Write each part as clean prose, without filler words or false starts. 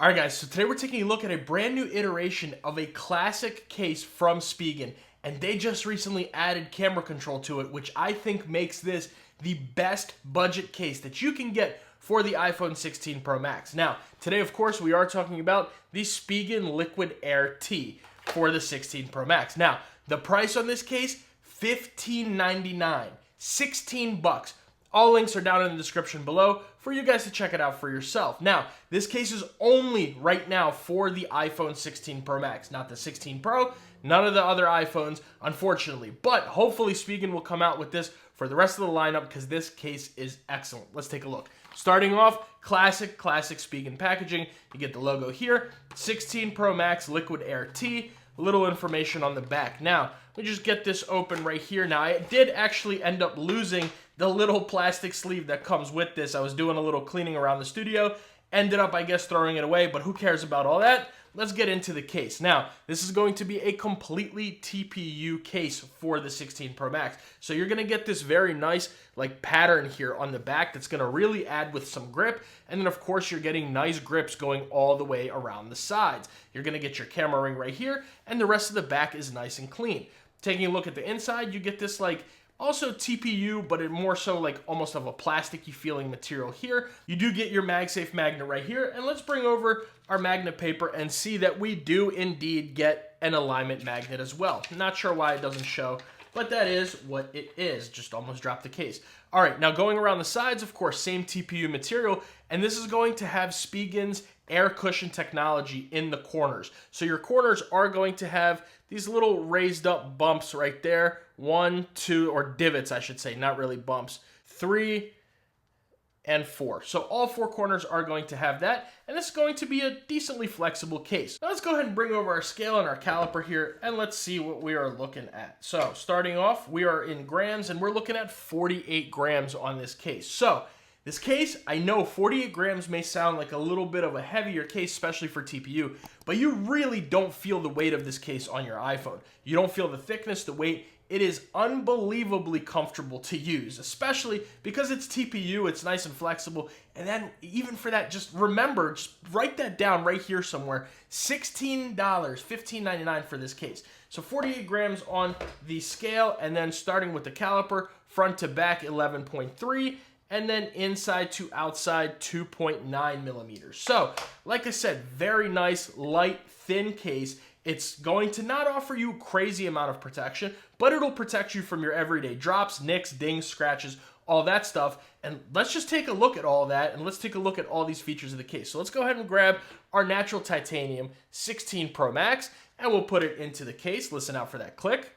Alright guys, so today we're taking a look at a brand new iteration of a classic case from Spigen, and they just recently added camera control to it, which I think makes this the best budget case that you can get for the iPhone 16 Pro Max. Now, today of course we are talking about the Spigen Liquid Air T for the 16 Pro Max. Now, the price on this case, $15.99, 16 bucks. All links are down in the description below for you guys to check it out for yourself. Now, this case is only right now for the iPhone 16 Pro Max, not the 16 Pro, none of the other iPhones, unfortunately. But hopefully Spigen will come out with this for the rest of the lineup because this case is excellent. Let's take a look. Starting off, classic Spigen packaging. You get the logo here, 16 Pro Max Liquid Air T. Little information on the back. Now, let me just get this open right here. Now, I did actually end up losing the little plastic sleeve that comes with this. I was doing a little cleaning around the studio, ended up, I guess, throwing it away, but who cares about all that? Let's get into the case. Now, this is going to be a completely TPU case for the 16 Pro Max. So you're going to get this very nice like pattern here on the back that's going to really add with some grip. And then, of course, you're getting nice grips going all the way around the sides. You're going to get your camera ring right here, and the rest of the back is nice and clean. Taking a look at the inside, you get this like also TPU, but it more so like almost of a plasticky feeling material here. You do get your MagSafe magnet right here. And let's bring over our magnet paper and see that we do indeed get an alignment magnet as well. Not sure why it doesn't show, but that is what it is. Just almost dropped the case. All right, now going around the sides, of course, same TPU material, and this is going to have Spigen's air cushion technology in the corners. So your corners are going to have these little raised up bumps right there. 1, 2, or divots, I should say, not really bumps. 3 and 4. So all 4 corners are going to have that, and this is going to be a decently flexible case. Now let's go ahead and bring over our scale and our caliper here, and let's see what we are looking at. So starting off, we are in grams, and we're looking at 48 grams on this case. So this case, I know 48 grams may sound like a little bit of a heavier case, especially for TPU, but you really don't feel the weight of this case on your iPhone. You don't feel the thickness, the weight. It is unbelievably comfortable to use, especially because it's TPU, it's nice and flexible. And then even for that, just remember, just write that down right here somewhere, $16, $15.99 for this case. So 48 grams on the scale, and then starting with the caliper, front to back 11.3, and then inside to outside 2.9 millimeters. So, like I said, very nice, light, thin case. It's going to not offer you crazy amount of protection, but it'll protect you from your everyday drops, nicks, dings, scratches, all that stuff. And let's just take a look at all that, and let's take a look at all these features of the case. So let's go ahead and grab our natural titanium 16 Pro Max, and we'll put it into the case. Listen out for that click.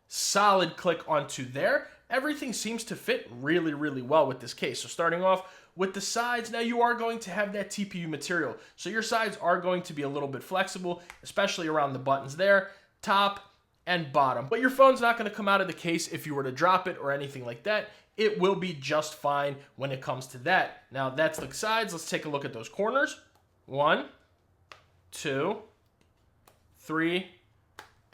Solid click onto there. Everything seems to fit really, really well with this case. So starting off with the sides, now you are going to have that TPU material. So your sides are going to be a little bit flexible, especially around the buttons there, top and bottom. But your phone's not going to come out of the case if you were to drop it or anything like that. It will be just fine when it comes to that. Now that's the sides. Let's take a look at those corners. 1, 2, 3,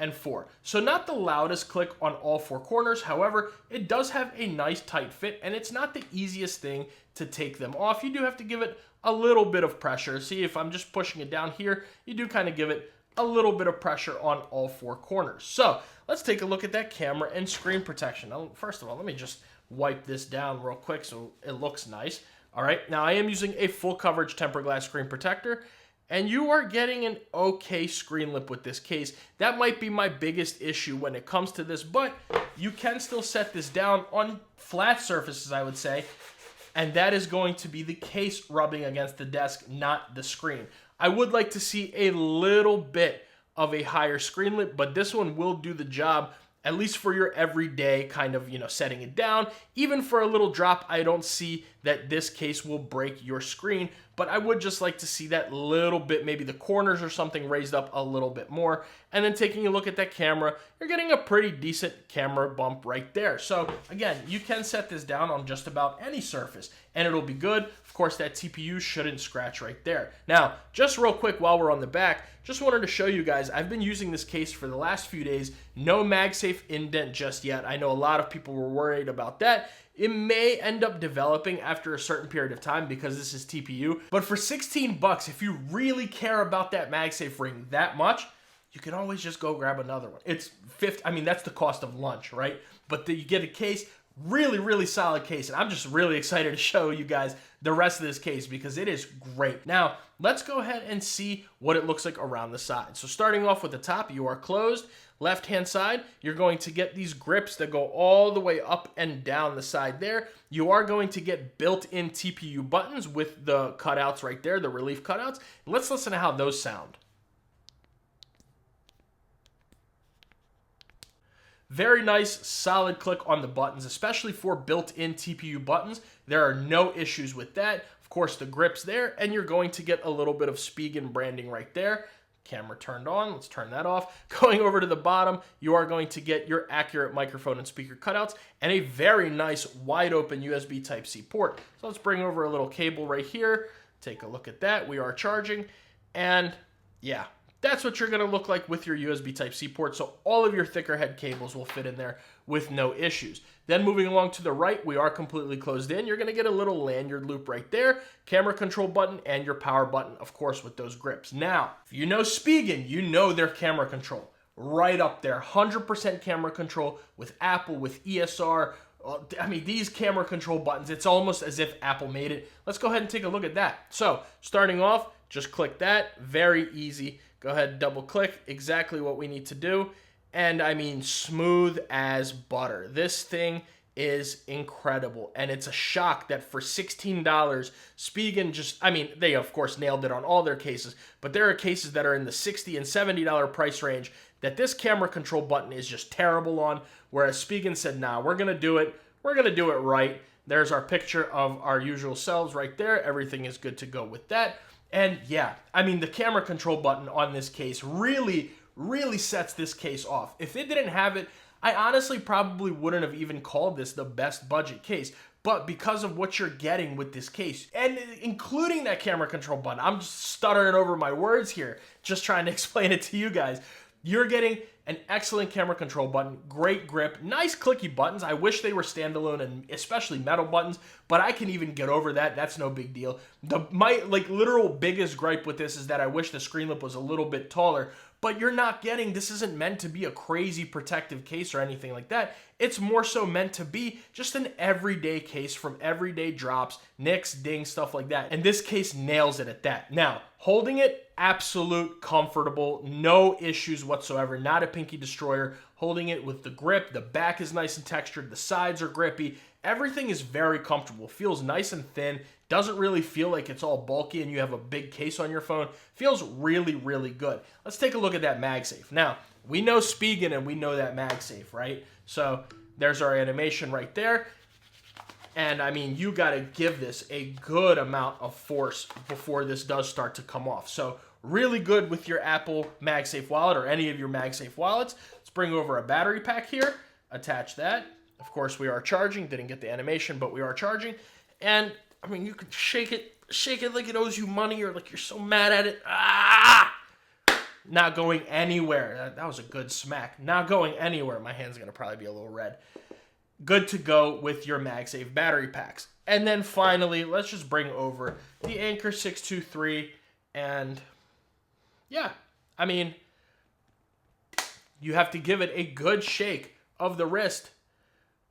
and 4. So not the loudest click on all 4 corners. However, it does have a nice tight fit, and it's not the easiest thing to take them off. You do have to give it a little bit of pressure. See, if I'm just pushing it down here, you do kind of give it a little bit of pressure on all 4 corners. So let's take a look at that camera and screen protection. Now, first of all, let me just wipe this down real quick so it looks nice. All right, now I am using a full coverage tempered glass screen protector, and you are getting an okay screen lip with this case. That might be my biggest issue when it comes to this, but you can still set this down on flat surfaces, I would say, and that is going to be the case rubbing against the desk, not the screen. I would like to see a little bit of a higher screen lip, but this one will do the job, at least for your everyday kind of, setting it down. Even for a little drop, I don't see that this case will break your screen, but I would just like to see that little bit, maybe the corners or something raised up a little bit more. And then taking a look at that camera, you're getting a pretty decent camera bump right there. So again, you can set this down on just about any surface and it'll be good. Of course, that TPU shouldn't scratch right there. Now, just real quick while we're on the back, just wanted to show you guys, I've been using this case for the last few days. No MagSafe indent just yet. I know a lot of people were worried about that. It may end up developing after a certain period of time because this is TPU. But for 16 bucks, if you really care about that MagSafe ring that much, you can always just go grab another one. It's I mean, that's the cost of lunch, right? But you get a case, really, really solid case. And I'm just really excited to show you guys the rest of this case because it is great. Now, let's go ahead and see what it looks like around the side. So starting off with the top, you are closed. Left-hand side, you're going to get these grips that go all the way up and down the side there. You are going to get built-in TPU buttons with the cutouts right there, the relief cutouts. Let's listen to how those sound. Very nice, solid click on the buttons, especially for built-in TPU buttons. There are no issues with that. Of course, the grip's there, and you're going to get a little bit of Spigen branding right there. Camera turned on, let's turn that off. Going over to the bottom, you are going to get your accurate microphone and speaker cutouts and a very nice wide open USB Type-C port. So let's bring over a little cable right here. Take a look at that. We are charging, and yeah, that's what you're going to look like with your USB Type-C port. So all of your thicker head cables will fit in there with no issues. Then moving along to the right, we are completely closed in. You're going to get a little lanyard loop right there, camera control button, and your power button, of course, with those grips. Now, if you know Spigen, you know their camera control. Right up there, 100% camera control with Apple, with ESR. I mean, these camera control buttons, it's almost as if Apple made it. Let's go ahead and take a look at that. So, starting off, just click that. Very easy. Go ahead and double click, exactly what we need to do. And I mean, smooth as butter. This thing is incredible. And it's a shock that for $16, Spigen just, I mean, they of course nailed it on all their cases, but there are cases that are in the $60 and $70 price range that this camera control button is just terrible on. Whereas Spigen said, nah, we're going to do it. We're going to do it right. There's our picture of our usual selves right there. Everything is good to go with that. And yeah, I mean, the camera control button on this case really sets this case off. If it didn't have it, I honestly probably wouldn't have even called this the best budget case. But because of what you're getting with this case, and including that camera control button, I'm just stuttering over my words here, just trying to explain it to you guys. You're getting an excellent camera control button, great grip, nice clicky buttons. I wish they were standalone and especially metal buttons, but I can even get over that. That's no big deal. My literal biggest gripe with this is that I wish the screen lip was a little bit taller, but you're not getting, this isn't meant to be a crazy protective case or anything like that. It's more so meant to be just an everyday case from everyday drops, nicks, dings, stuff like that. And this case nails it at that. Now, holding it, absolute comfortable, no issues whatsoever, not a pinky destroyer. Holding it with the grip, the back is nice and textured, the sides are grippy. Everything is very comfortable, feels nice and thin, doesn't really feel like it's all bulky and you have a big case on your phone. Feels really good. Let's take a look at that MagSafe. Now, we know Spigen and we know that MagSafe, right? So there's our animation right there. And I mean, you got to give this a good amount of force before this does start to come off. So really good with your Apple MagSafe wallet or any of your MagSafe wallets. Let's bring over a battery pack here, attach that. Of course, we are charging. Didn't get the animation, but we are charging. And I mean, you can shake it like it owes you money or like you're so mad at it. Ah! Not going anywhere. That was a good smack. Not going anywhere. My hand's going to probably be a little red. Good to go with your MagSafe battery packs. And then finally, let's just bring over the Anker 623. And yeah, I mean, you have to give it a good shake of the wrist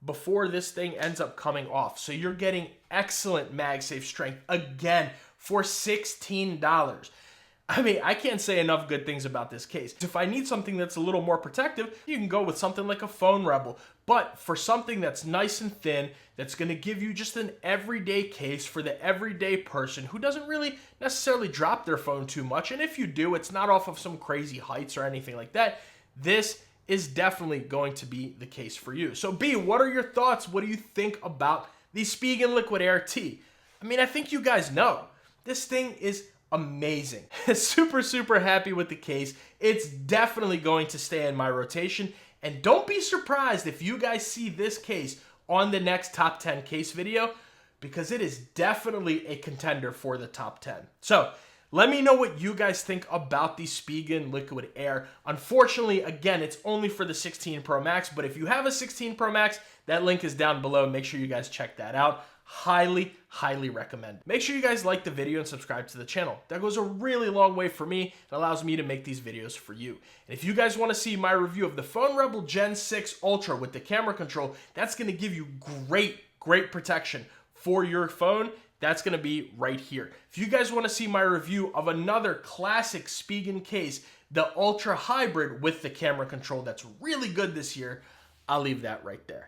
before this thing ends up coming off. So you're getting excellent MagSafe strength again for $16. I mean, I can't say enough good things about this case. If I need something that's a little more protective, you can go with something like a Phone Rebel. But for something that's nice and thin, that's going to give you just an everyday case for the everyday person who doesn't really necessarily drop their phone too much, and if you do, it's not off of some crazy heights or anything like that, this is definitely going to be the case for you. So B, what are your thoughts? What do you think about the Spigen Liquid Air T? I mean, I think you guys know. This thing is amazing. Super happy with the case. It's definitely going to stay in my rotation. And don't be surprised if you guys see this case on the next top 10 case video. because it is definitely a contender for the top 10. So let me know what you guys think about the Spigen Liquid Air. Unfortunately, again, it's only for the 16 Pro Max, but if you have a 16 Pro Max, that link is down below. Make sure you guys check that out. Highly, highly recommend. Make sure you guys like the video and subscribe to the channel. That goes a really long way for me. It allows me to make these videos for you. And if you guys want to see my review of the Phone Rebel Gen 6 Ultra with the camera control, that's going to give you great protection for your phone. That's going to be right here. If you guys want to see my review of another classic Spigen case, the Ultra Hybrid with the camera control that's really good this year, I'll leave that right there.